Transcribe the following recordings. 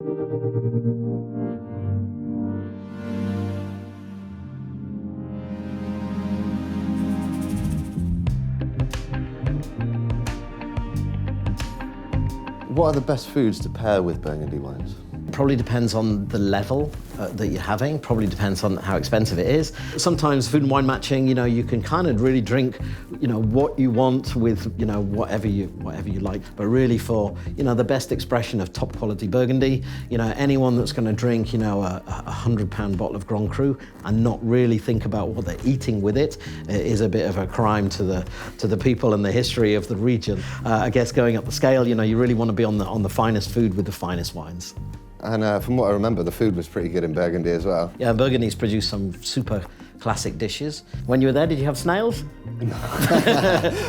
What are the best foods to pair with Burgundy wines? Probably depends on the level that you're having, probably depends on how expensive it is. Sometimes food and wine matching, you can kind of really drink, what you want with, whatever you like. But really for, the best expression of top quality Burgundy, anyone that's going to drink, a £100 bottle of Grand Cru and not really think about what they're eating with it is a bit of a crime to the people and the history of the region. I guess going up the scale, you really want to be on the finest food with the finest wines. And from what I remember, the food was pretty good in Burgundy as well. Yeah, Burgundy's produced some super classic dishes. When you were there, did you have snails?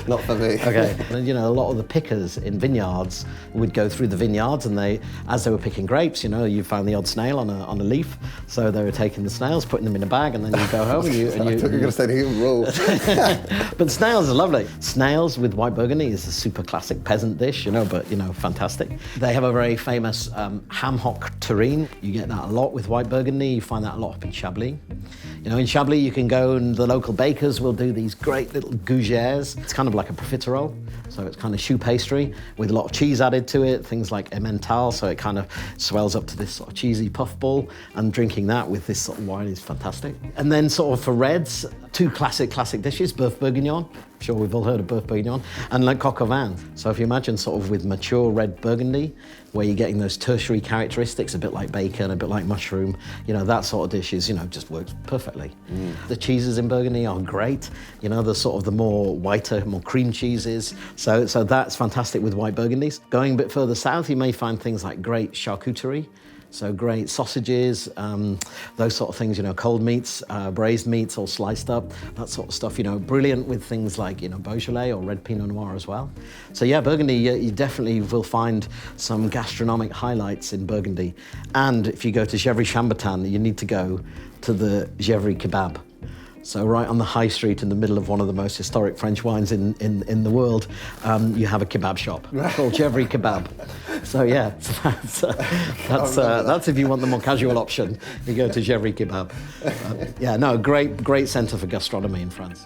Not for me. Okay. And, a lot of the pickers in vineyards would go through the vineyards, and as they were picking grapes, you found the odd snail on a leaf. So they were taking the snails, putting them in a bag, and then you go home and you. I thought you were going to say the human rule. But snails are lovely. Snails with white Burgundy is a super classic peasant dish, but fantastic. They have a very famous ham hock terrine. You get that a lot with white Burgundy. You find that a lot up in Chablis. In Chablis, you can go and the local bakers will do these great little gougères. It's kind of like a profiterole, so it's kind of choux pastry with a lot of cheese added to it, things like emmental, so it kind of swells up to this sort of cheesy puffball, and drinking that with this sort of wine is fantastic. And then sort of for reds, two classic dishes, Boeuf Bourguignon, I'm sure we've all heard of Boeuf Bourguignon, and Le Coq au vin. So if you imagine sort of with mature red Burgundy, where you're getting those tertiary characteristics, a bit like bacon, a bit like mushroom, that sort of dish is, just works perfectly. The cheeses in Burgundy are great, the sort of the more whiter, more cream cheeses. So that's fantastic with white Burgundies. Going a bit further south, you may find things like great charcuterie. So great sausages, those sort of things, cold meats, braised meats all sliced up, that sort of stuff, brilliant with things like, Beaujolais or red Pinot Noir as well. So yeah, Burgundy, you definitely will find some gastronomic highlights in Burgundy. And if you go to Gevrey-Chambertin, you need to go to the Gevrey kebab. So right on the high street in the middle of one of the most historic French wines in the world, you have a kebab shop called Gevrey Kebab. So yeah, that's if you want the more casual option, you go to Gevrey Kebab. Great centre for gastronomy in France.